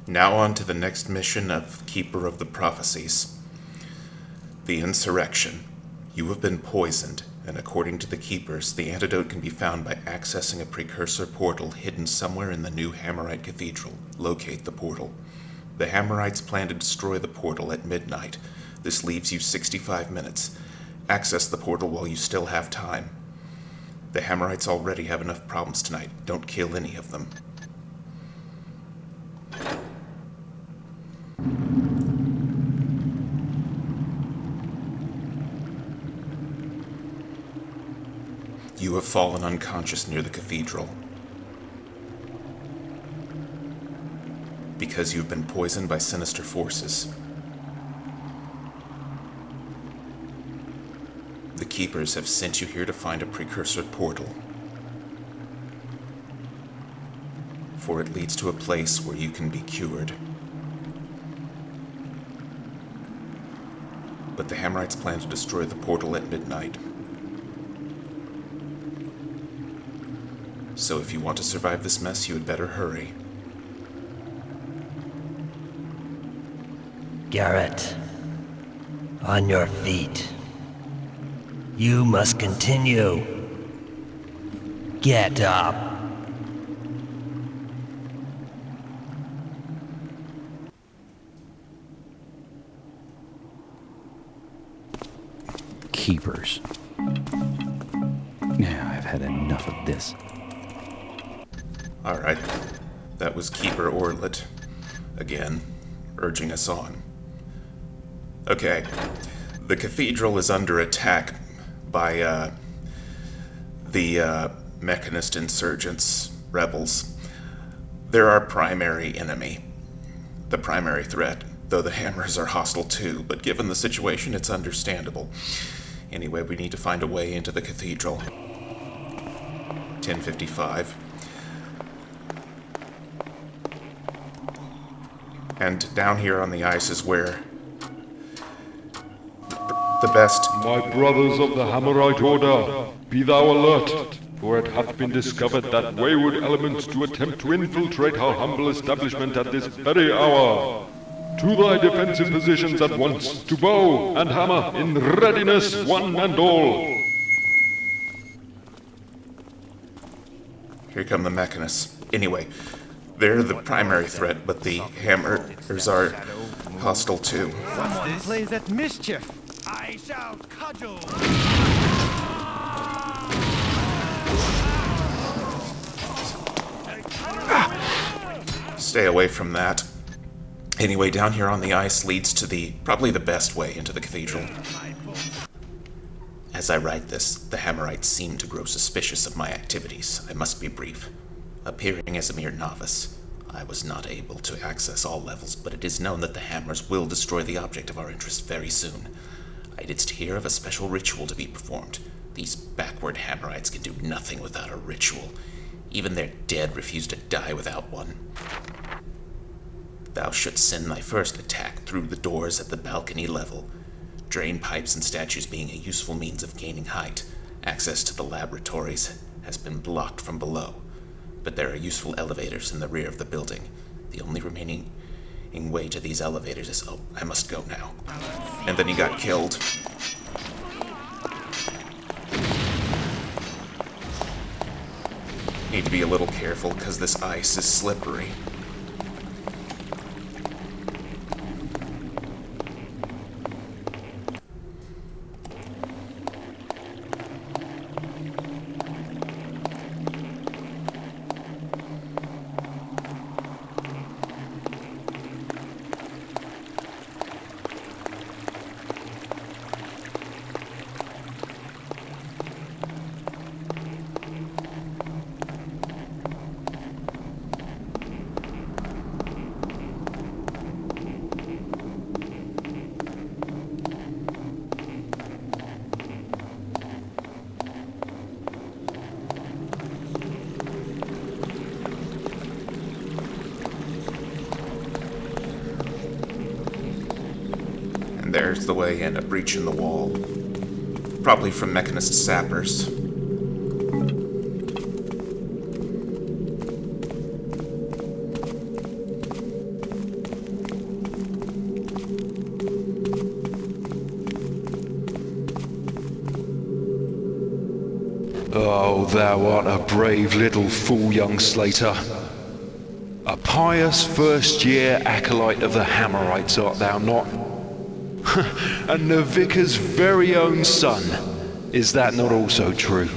Now on to the next mission of Keeper of the Prophecies. The Insurrection. You have been poisoned, and according to the Keepers, the antidote can be found by accessing a precursor portal hidden somewhere in the new Hammerite Cathedral. Locate the portal. The Hammerites plan to destroy the portal at midnight. This leaves you 65 minutes. Access the portal while you still have time. The Hammerites already have enough problems tonight. Don't kill any of them. You have fallen unconscious near the cathedral. Because you've been poisoned by sinister forces. The Keepers have sent you here to find a precursor portal. For it leads to a place where you can be cured. But the Hammerites plan to destroy the portal at midnight. So if you want to survive this mess, you had better hurry. Garrett, on your feet. You must continue. Get up. Keepers. Now I've had enough of this. Alright, that was Keeper Orlet again, urging us on. Okay, the cathedral is under attack by the Mechanist insurgents, rebels. They're our primary enemy, the primary threat, though the Hammers are hostile too, but given the situation, it's understandable. Anyway, we need to find a way into the cathedral. 10:55. And down here on the ice is where the best... My brothers of the Hammerite Order, be thou alert, for it hath been discovered that wayward elements do attempt to infiltrate our humble establishment at this very hour. To thy defensive positions at once, to bow and hammer, in readiness, one and all. Here come the Mechanists. Anyway, they're the primary threat, but the Hammers are hostile too. Someone plays at mischief. I shall cudgel. Stay away from that. Anyway, down here on the ice leads to probably the best way into the cathedral. As I write this, the Hammerites seem to grow suspicious of my activities. I must be brief. Appearing as a mere novice, I was not able to access all levels, but it is known that the Hammers will destroy the object of our interest very soon. I didst hear of a special ritual to be performed. These backward Hammerites can do nothing without a ritual. Even their dead refuse to die without one. Thou shouldst send thy first attack through the doors at the balcony level. Drain pipes and statues being a useful means of gaining height. Access to the laboratories has been blocked from below, but there are useful elevators in the rear of the building. The only remaining way to these elevators is... Oh, I must go now. And then he got killed. Need to be a little careful because this ice is slippery. There's the way in, a breach in the wall. Probably from Mechanist sappers. Oh, thou art a brave little fool, young Slater. A pious first-year acolyte of the Hammerites, art thou not? And the vicar's very own son. Is that not also true?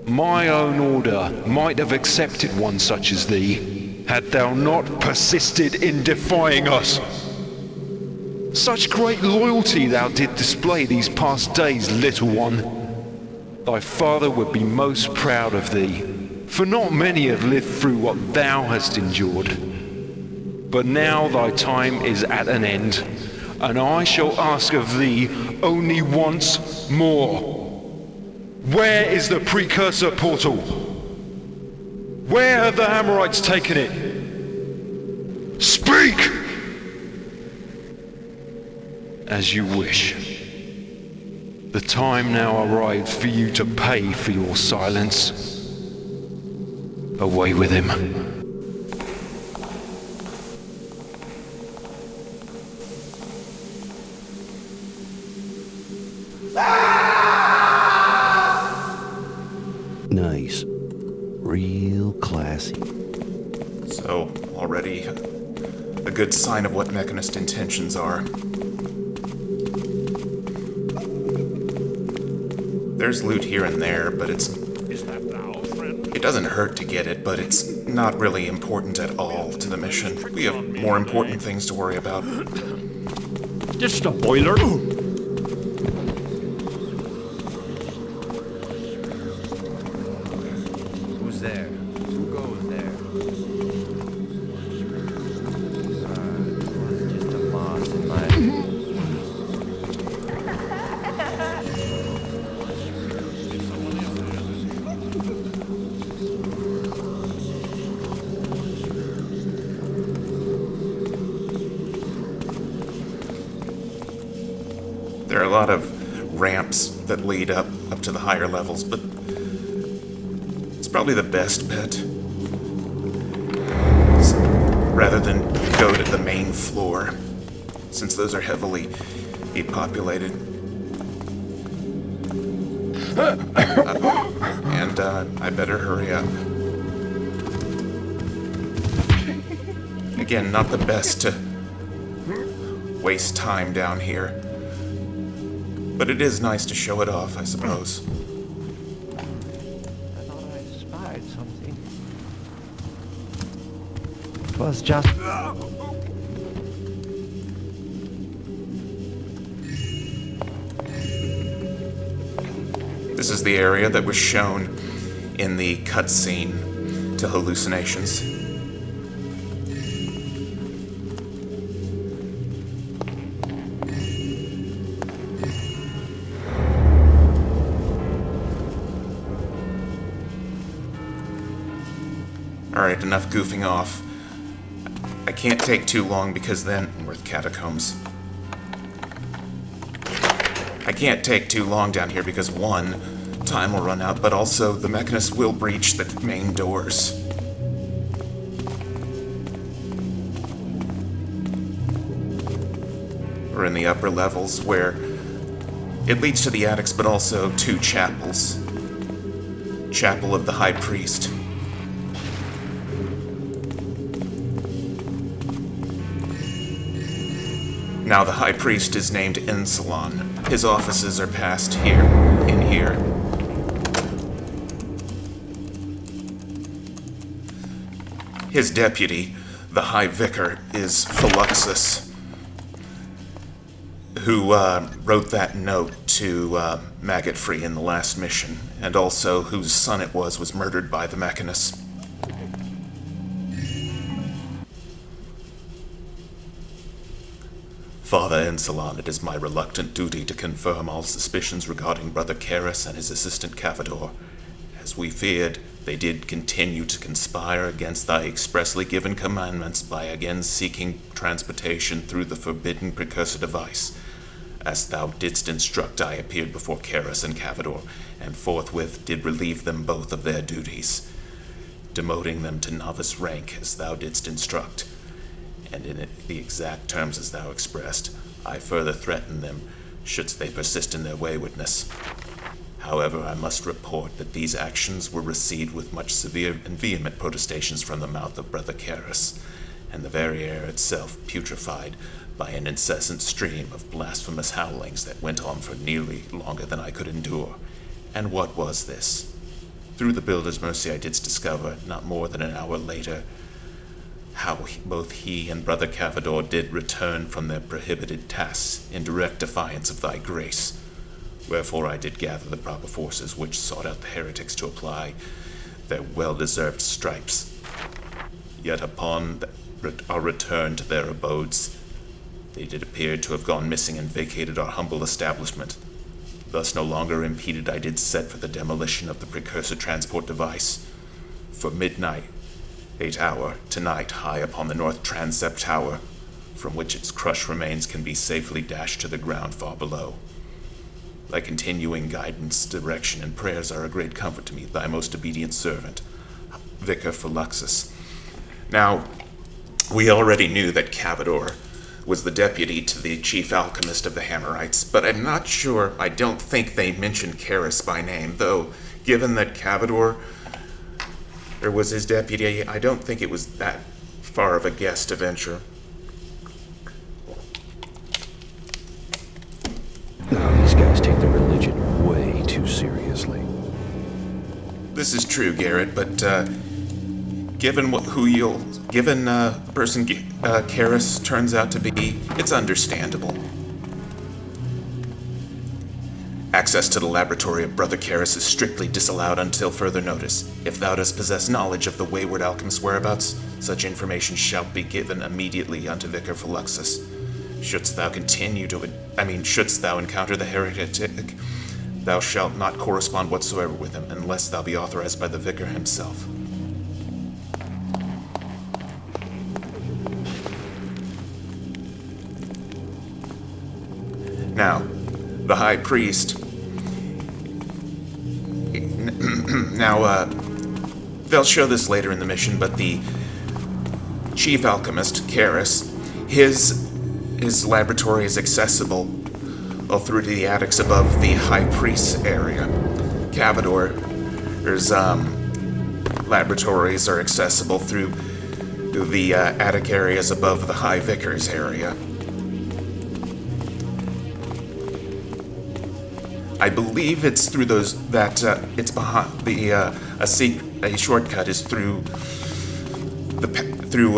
My own order might have accepted one such as thee, had thou not persisted in defying us. Such great loyalty thou did display these past days, little one. Thy father would be most proud of thee, for not many have lived through what thou hast endured. But now thy time is at an end, and I shall ask of thee only once more. Where is the precursor portal? Where have the Hammerites taken it? Speak! As you wish. The time now arrived for you to pay for your silence. Away with him. Nice. Real classy. So, already a good sign of what Mechanist intentions are. There's loot here and there, but it doesn't hurt to get it, but it's not really important at all to the mission. We have more important things to worry about. Just a boiler. Who's there? Who goes there? Just a moss in my... There are a lot of ramps that lead up to the higher levels, but it's probably the best bet. Rather than go to the main floor, since those are heavily populated. And I better hurry up. Again, not the best to waste time down here. But it is nice to show it off, I suppose. I thought I spied something. It was just... This is the area that was shown in the cutscene to Hallucinations. Alright, enough goofing off. I can't take too long because then... Worth catacombs. I can't take too long down here because, one, time will run out, but also the Mechanist will breach the main doors. We're in the upper levels where it leads to the attics, but also two chapels. Chapel of the High Priest. Now the High Priest is named Insalon. His offices are passed here, in here. His deputy, the High Vicar, is Philuxus, who wrote that note to Maggot-Free in the last mission, and also whose son it was murdered by the Mechanist. Father Insalon, it is my reluctant duty to confirm all suspicions regarding Brother Karis and his assistant Cavador. As we feared, they did continue to conspire against thy expressly given commandments by again seeking transportation through the forbidden precursor device. As thou didst instruct, I appeared before Karis and Cavador, and forthwith did relieve them both of their duties, demoting them to novice rank as thou didst instruct. And in the exact terms as thou expressed, I further threaten them, shouldst they persist in their waywardness. However, I must report that these actions were received with much severe and vehement protestations from the mouth of Brother Karras, and the very air itself putrefied by an incessant stream of blasphemous howlings that went on for nearly longer than I could endure. And what was this? Through the Builder's mercy I didst discover, not more than an hour later, how both he and Brother Cavador did return from their prohibited tasks in direct defiance of thy grace. Wherefore I did gather the proper forces which sought out the heretics to apply their well-deserved stripes. Yet upon our return to their abodes, they did appear to have gone missing and vacated our humble establishment. Thus no longer impeded I did set for the demolition of the precursor transport device. For midnight, 8 hour, tonight, high upon the north transept tower, from which its crushed remains can be safely dashed to the ground far below. Thy continuing guidance, direction, and prayers are a great comfort to me, thy most obedient servant, Vicar Philuxus. Now, we already knew that Cavador was the deputy to the chief alchemist of the Hammerites, but I'm not sure, I don't think they mentioned Karras by name, though given that Cavador was his deputy, I don't think it was that far of a guess to venture. No, these guys take their religion way too seriously. This is true, Garrett, but given the person Karras turns out to be, it's understandable. Access to the laboratory of Brother Karras is strictly disallowed until further notice. If thou dost possess knowledge of the wayward alchemist's whereabouts, such information shall be given immediately unto Vicar Philuxus. Shouldst thou encounter the heretic, thou shalt not correspond whatsoever with him, unless thou be authorized by the vicar himself. Now, the high priest. They'll show this later in the mission, but the chief alchemist, Karras, his laboratory is accessible through to the attics above the high priest's area. Cavador's laboratories are accessible through the attic areas above the high vicar's area. I believe it's through those that it's behind the a shortcut is through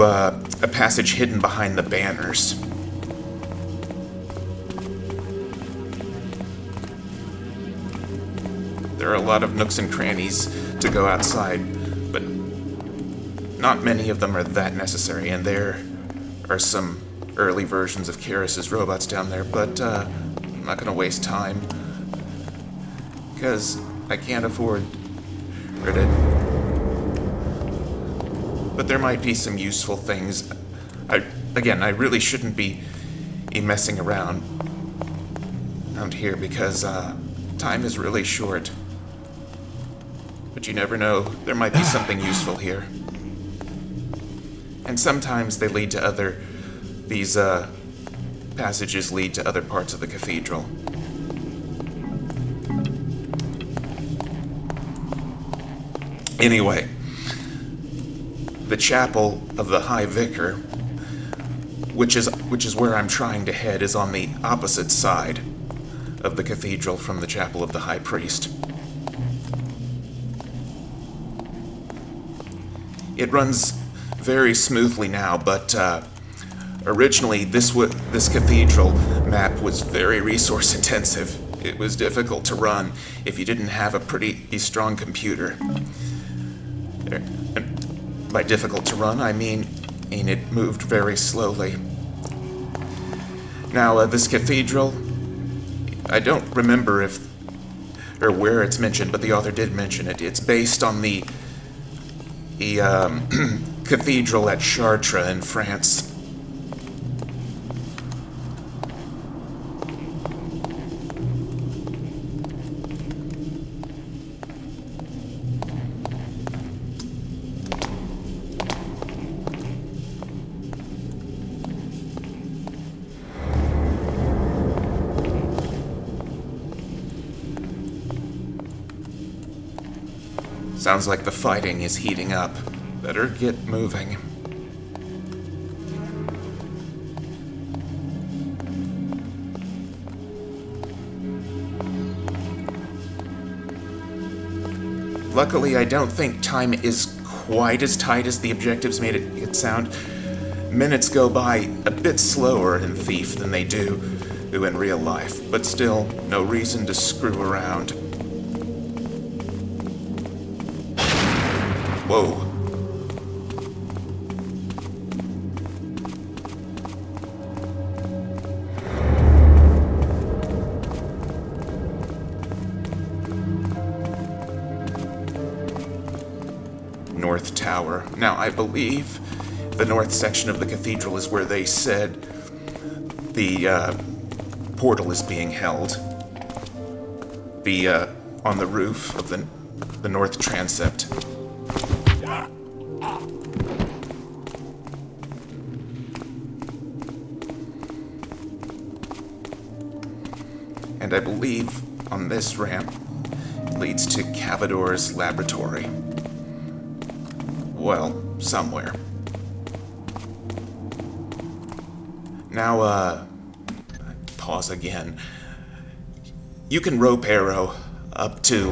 a passage hidden behind the banners. There are a lot of nooks and crannies to go outside, but not many of them are that necessary, and there are some early versions of Karras' robots down there, but I'm not going to waste time, because I can't afford it. But there might be some useful things. I really shouldn't be messing around here, because time is really short. But you never know, there might be something useful here. And sometimes they lead to these passages lead to other parts of the cathedral. Anyway, the chapel of the High Vicar, which is where I'm trying to head, is on the opposite side of the cathedral from the chapel of the High Priest. It runs very smoothly now, but originally this cathedral map was very resource intensive. It was difficult to run if you didn't have a pretty strong computer. And by difficult to run, I mean it moved very slowly. Now, this cathedral, I don't remember where it's mentioned, but the author did mention it. It's based on the cathedral at Chartres in France. Sounds like the fighting is heating up. Better get moving. Luckily, I don't think time is quite as tight as the objectives made it sound. Minutes go by a bit slower in Thief than they do in real life, but still, no reason to screw around. Whoa. North Tower. Now, I believe the north section of the cathedral is where they said the portal is being held. On the roof of the north transept. And I believe on this ramp leads to Cavador's laboratory. Well, somewhere. Now, pause again. You can rope arrow up to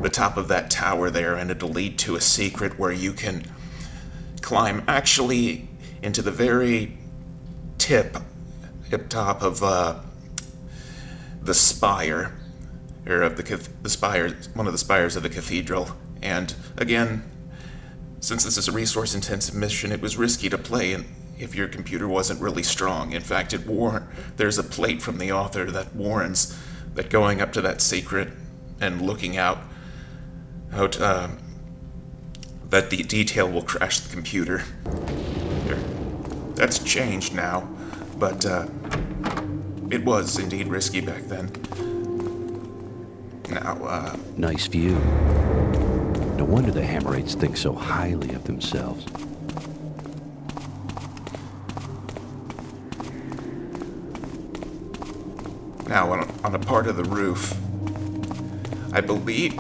the top of that tower there, and it'll lead to a secret where you can climb actually into the very tip top of the spire, or of the spire, one of the spires of the cathedral. And again, since this is a resource-intensive mission, it was risky to play if your computer wasn't really strong. In fact, there's a plate from the author that warns that going up to that secret and looking out that the detail will crash the computer. That's changed now, but it was indeed risky back then. Now, Nice view. No wonder the Hammerites think so highly of themselves. Now, on a part of the roof, I believe,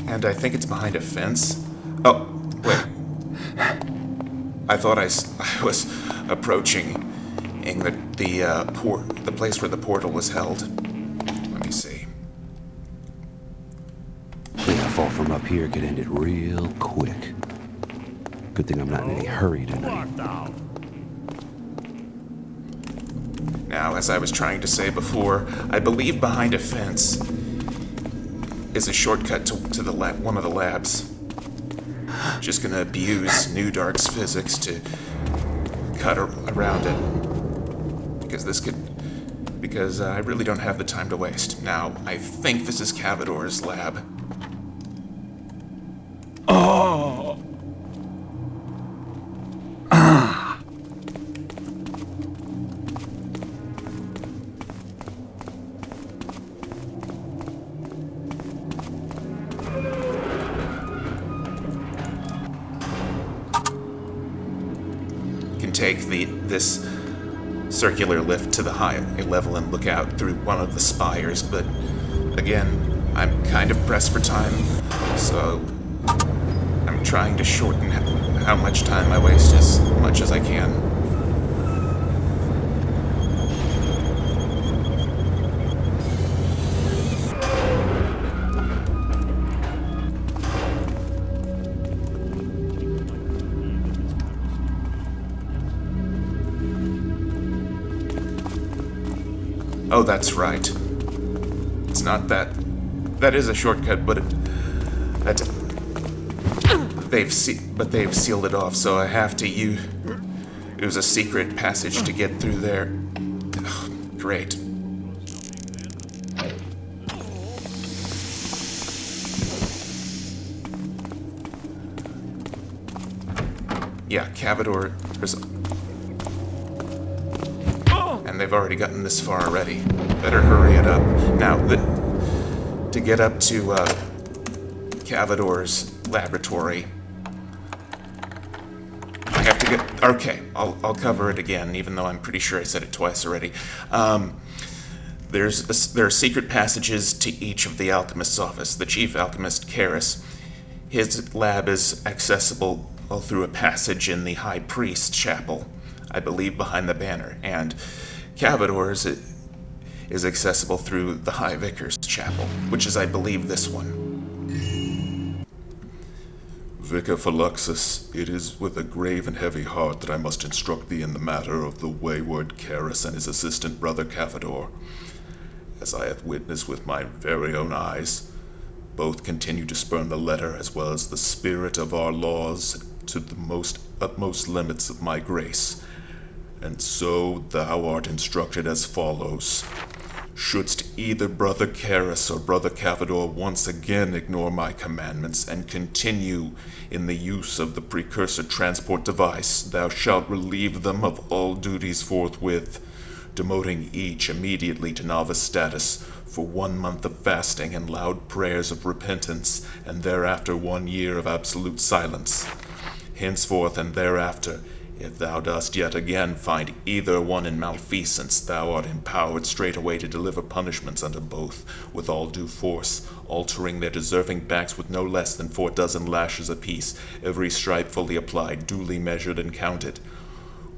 and I think it's behind a fence. Oh, wait. I thought I was approaching the place where the portal was held. Let me see. Think a fall from up here could end it real quick. Good thing I'm not in any hurry tonight. Now, as I was trying to say before, I believe behind a fence is a shortcut to one of the labs. Just gonna abuse New Dark's physics to cut around it. Because I really don't have the time to waste. Now, I think this is Cavador's lab. Oh! Can take this circular lift to the high level and look out through one of the spires, but again, I'm kind of pressed for time, so I'm trying to shorten how much time I waste as much as I can. Oh, that's right. It's not that. That is a shortcut, but they've sealed it off, so I have to use a secret passage to get through there. Ugh, great. Yeah, Cavador. And they've already gotten this far already. Better hurry it up. Now, to get up to Cavador's laboratory, I have to get... Okay, I'll cover it again, even though I'm pretty sure I said it twice already. There are secret passages to each of the alchemist's office. The chief alchemist, Karis, His lab is accessible through a passage in the High Priest Chapel, I believe behind the banner, and Cavador's is accessible through the High Vicar's Chapel, which is, I believe, this one. Vicar Philuxus, it is with a grave and heavy heart that I must instruct thee in the matter of the wayward Carus and his assistant brother Cavador. As I have witnessed with my very own eyes, both continue to spurn the letter as well as the spirit of our laws to the utmost limits of my grace. And so thou art instructed as follows. Shouldst either Brother Carus or Brother Cavador once again ignore my commandments and continue in the use of the precursor transport device, thou shalt relieve them of all duties forthwith, demoting each immediately to novice status for 1 month of fasting and loud prayers of repentance, and thereafter 1 year of absolute silence. Henceforth and thereafter, if thou dost yet again find either one in malfeasance, thou art empowered straightway to deliver punishments unto both, with all due force, altering their deserving backs with no less than 4 dozen lashes apiece, every stripe fully applied, duly measured and counted.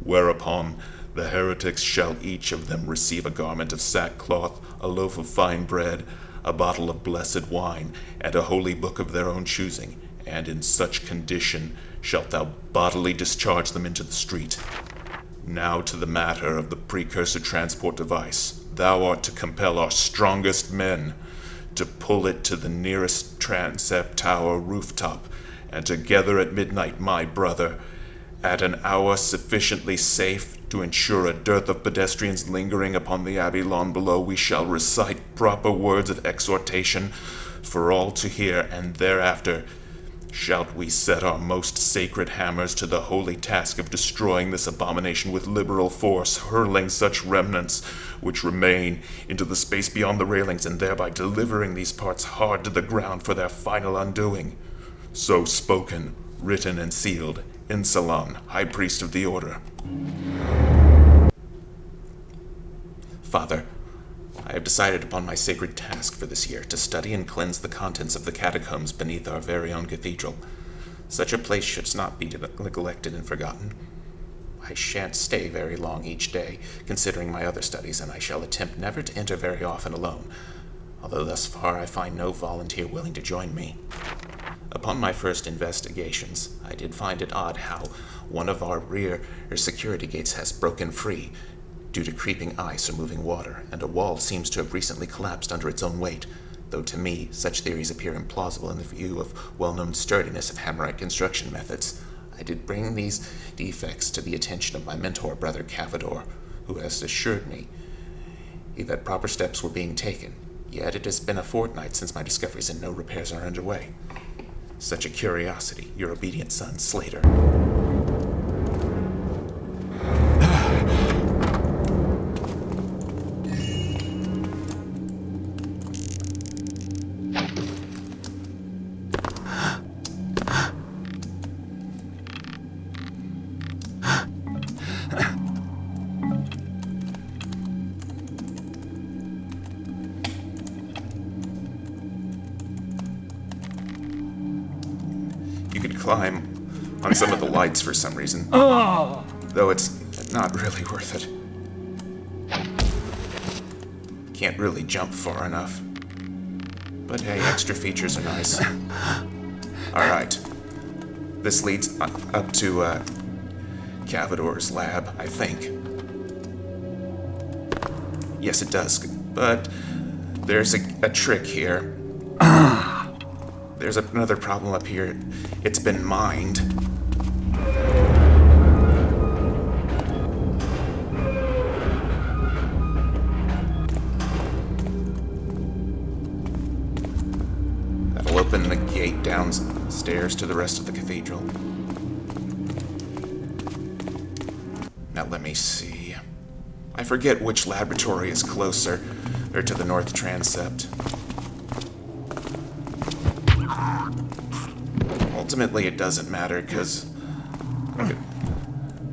Whereupon the heretics shall each of them receive a garment of sackcloth, a loaf of fine bread, a bottle of blessed wine, and a holy book of their own choosing, and in such condition shalt thou bodily discharge them into the street. Now to the matter of the precursor transport device. Thou art to compel our strongest men to pull it to the nearest transept tower rooftop, and together at midnight, my brother, at an hour sufficiently safe to ensure a dearth of pedestrians lingering upon the abbey lawn below, we shall recite proper words of exhortation for all to hear, and thereafter shalt we set our most sacred hammers to the holy task of destroying this abomination with liberal force, hurling such remnants which remain into the space beyond the railings, and thereby delivering these parts hard to the ground for their final undoing. So spoken, written, and sealed, Insalon, High Priest of the Order. Father, I have decided upon my sacred task for this year, to study and cleanse the contents of the catacombs beneath our very own cathedral. Such a place should not be neglected and forgotten. I shan't stay very long each day, considering my other studies, and I shall attempt never to enter very often alone, although thus far I find no volunteer willing to join me. Upon my first investigations, I did find it odd how one of our rear security gates has broken free, due to creeping ice or moving water, and a wall seems to have recently collapsed under its own weight, though to me such theories appear implausible in the view of well-known sturdiness of Hammerite construction methods. I did bring these defects to the attention of my mentor, Brother Cavador, who has assured me that proper steps were being taken, yet it has been a fortnight since my discoveries and no repairs are underway. Such a curiosity, your obedient son, Slater. Climb on some of the lights for some reason, though it's not really worth it. Can't really jump far enough. But hey, extra features are nice. Alright. This leads up to Cavador's lab, I think. Yes, it does, but there's a trick here. There's another problem up here. It's been mined. That'll open the gate downstairs to the rest of the cathedral. Now let me see. I forget which laboratory is closer, or to the north transept. Ultimately, it doesn't matter, because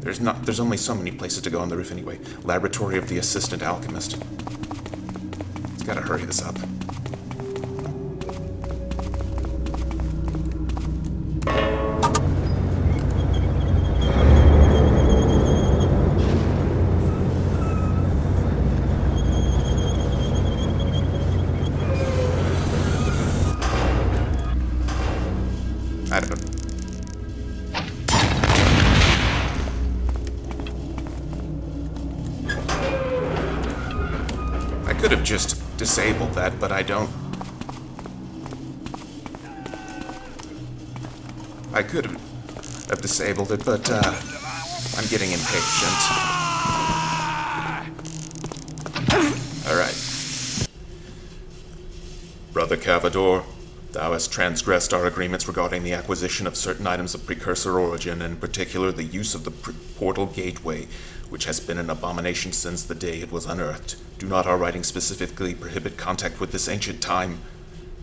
there's only so many places to go on the roof anyway. Laboratory of the Assistant Alchemist. It's gotta hurry this up. could have just disabled that, but I don't. I could have disabled it, but I'm getting impatient. Alright. Brother Cavador, thou hast transgressed our agreements regarding the acquisition of certain items of precursor origin, and in particular the use of the portal gateway, which has been an abomination since the day it was unearthed. Do not our writings specifically prohibit contact with this ancient time?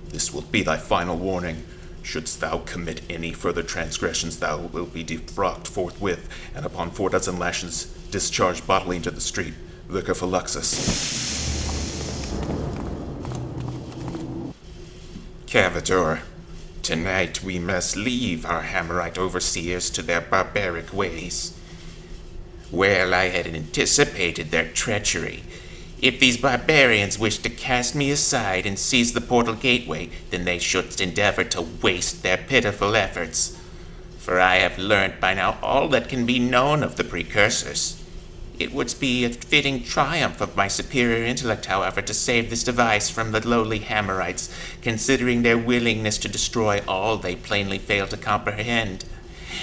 This will be thy final warning. Shouldst thou commit any further transgressions, thou wilt be defrocked forthwith, and upon 4 dozen lashes discharged bodily into the street. Vicar Fluxus. Cavador, tonight we must leave our Hammerite overseers to their barbaric ways. Well, I had anticipated their treachery. If these barbarians wish to cast me aside and seize the portal gateway, then they should endeavor to waste their pitiful efforts. For I have learned by now all that can be known of the precursors. It would be a fitting triumph of my superior intellect, however, to save this device from the lowly Hammerites, considering their willingness to destroy all they plainly fail to comprehend.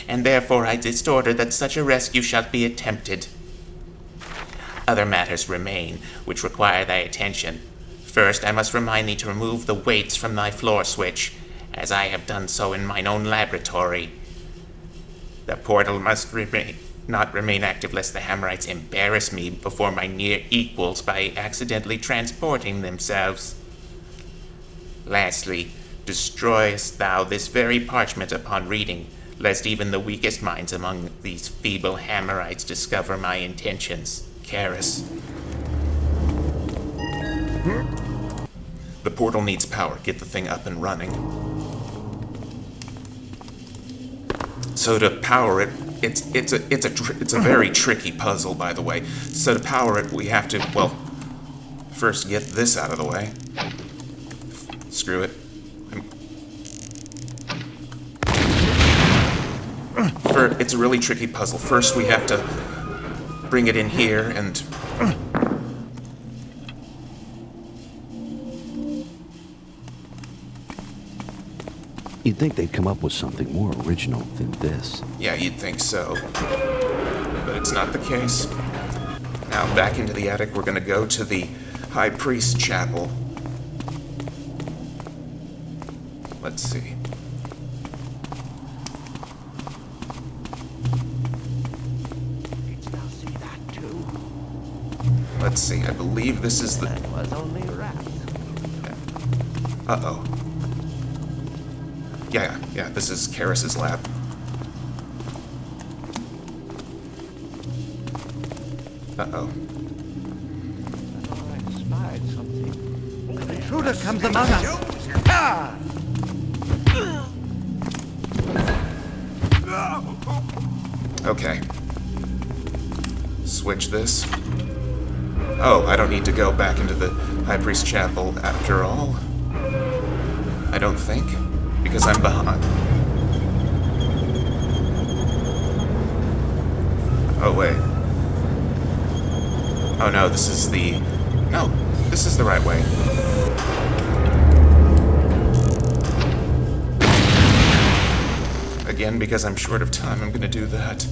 And therefore I did order that such a rescue shall be attempted. Other matters remain, which require thy attention. First, I must remind thee to remove the weights from thy floor switch, as I have done so in mine own laboratory. The portal must not remain active lest the Hammerites embarrass me before my near equals by accidentally transporting themselves. Lastly, destroyest thou this very parchment upon reading, lest even the weakest minds among these feeble Hammerites discover my intentions. Karis. The portal needs power. Get the thing up and running. So to power it, it's a very tricky puzzle, by the way. So to power it, we have to, well, first get this out of the way. Screw it. It's a really tricky puzzle. First, we have to bring it in here and... You'd think they'd come up with something more original than this. Yeah, you'd think so. But it's not the case. Now, back into the attic, we're gonna go to the High Priest Chapel. Let's see. Let's see, I believe this is the... That was only rats. Uh-oh. Yeah, this is Karis's lab. Uh-oh. I spied something. The intruder comes among us. Ah! Okay. Switch this. Oh, I don't need to go back into the High Priest Chapel after all. I don't think. Because I'm behind. Oh, wait. Oh, no, this is the... No, this is the right way. Again, because I'm short of time, I'm gonna do that.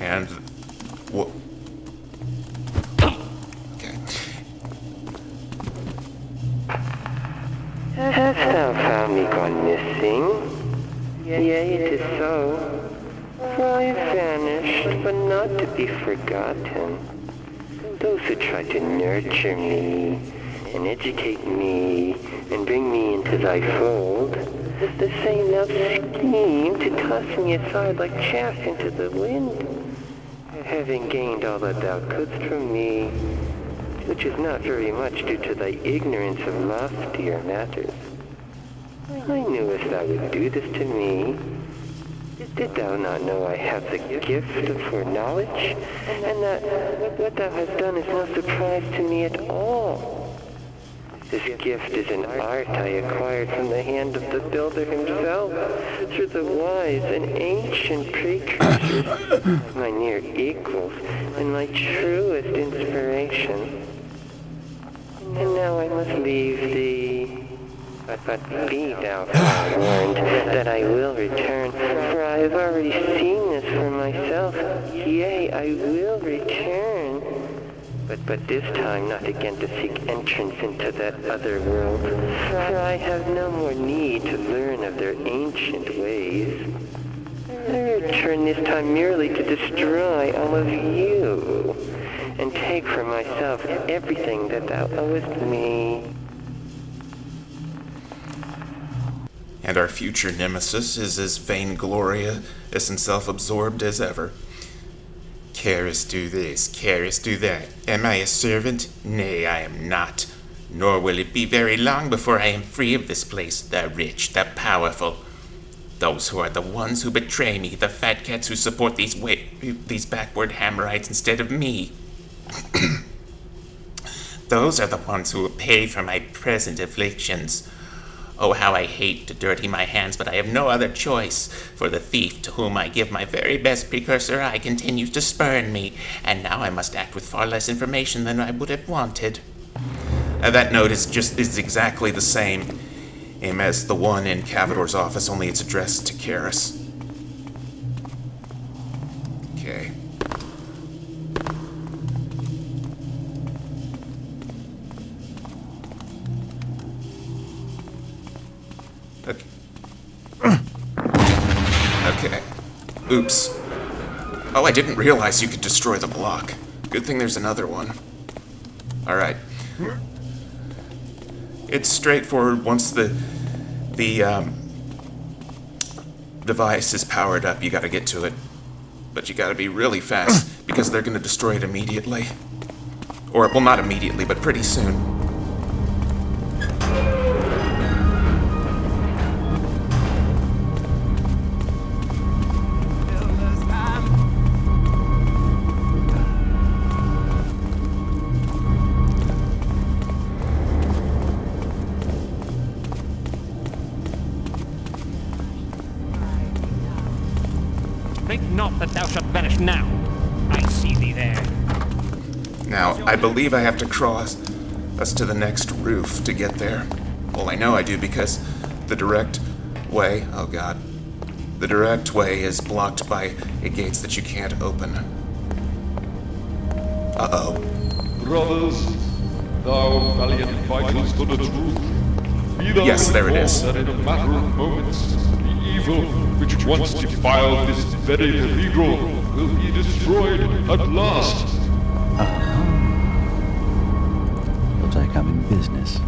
And... what? Okay. Hast thou found me gone missing? Yea, it is so. For I have vanished, but not to be forgotten. Those who try to nurture me, and educate me, and bring me into thy fold, the same now scheme to toss me aside like chaff into the wind. Having gained all that thou couldst from me, which is not very much due to thy ignorance of loftier matters. I knew as thou would do this to me. Did thou not know I have the gift of foreknowledge, and that what thou hast done is no surprise to me at all? This gift is an art I acquired from the hand of the builder himself, through the wise and ancient precursors, my near equals, and my truest inspiration. And now I must leave thee. But be thou forewarned that I will return, for I have already seen this for myself. Yea, I will return. But this time not again to seek entrance into that other world, for I have no more need to learn of their ancient ways. I return this time merely to destroy all of you, and take for myself everything that thou owest me. And our future nemesis is as vainglorious and self-absorbed as ever. Karis do this, Karis do that. Am I a servant? Nay, I am not. Nor will it be very long before I am free of this place, the rich, the powerful. Those who are the ones who betray me, the fat cats who support these backward Hammerites instead of me. Those are the ones who will pay for my present afflictions. Oh, how I hate to dirty my hands, but I have no other choice, for the thief to whom I give my very best precursor eye continues to spurn me, and now I must act with far less information than I would have wanted. That note is exactly the same as the one in Cavador's office, only it's addressed to Karis. Okay. Okay. Oops. Oh, I didn't realize you could destroy the block. Good thing there's another one. Alright. It's straightforward. Once the device is powered up, you gotta get to it. But you gotta be really fast, because they're gonna destroy it immediately. Or, well, not immediately, but pretty soon. Think not that thou shalt vanish now. I see thee there. Now, I believe I have to cross us to the next roof to get there. Well, I know I do because the direct way, oh god, the direct way is blocked by gates that you can't open. Uh-oh. Brothers, thou valiant fighters for the truth, be thou Yes, there it is. informed that in a matter of moments, the evil which once defiled this very cathedral will be destroyed at last. Looks like I'm in business.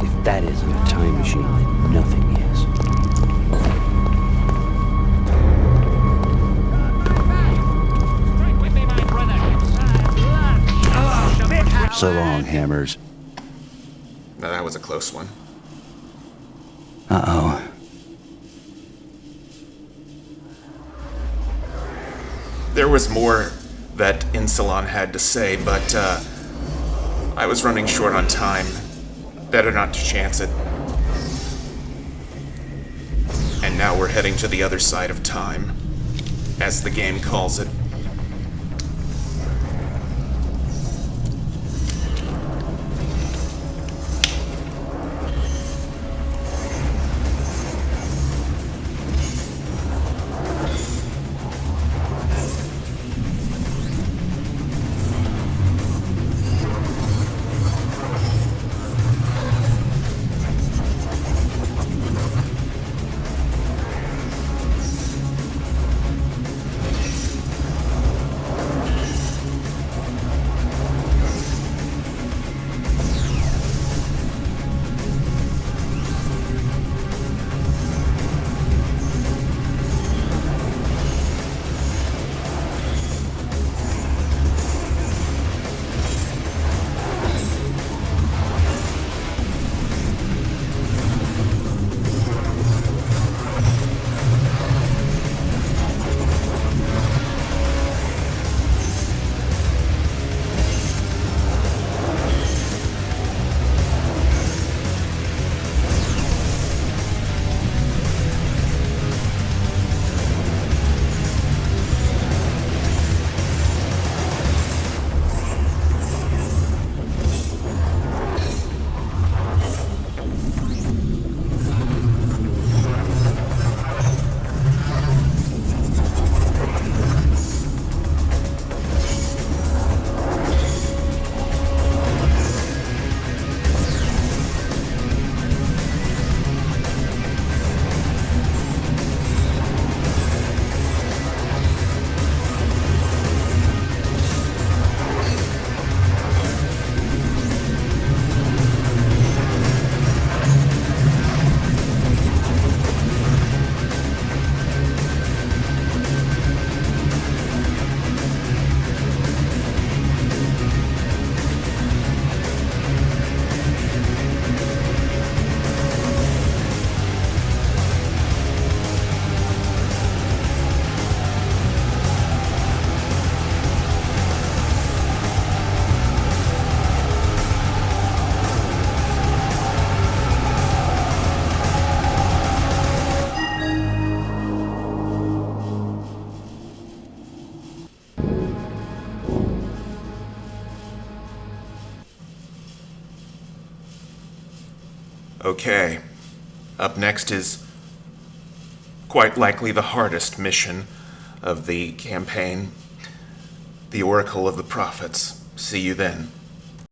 If that isn't a time machine, then nothing is. Strike with me, my brother. So long, hammers. Now, that was a close one. Uh-oh. There was more that Insalon had to say, but I was running short on time. Better not to chance it. And now we're heading to the other side of time, as the game calls it. Okay. Up next is quite likely the hardest mission of the campaign. The Oracle of the Prophets. See you then.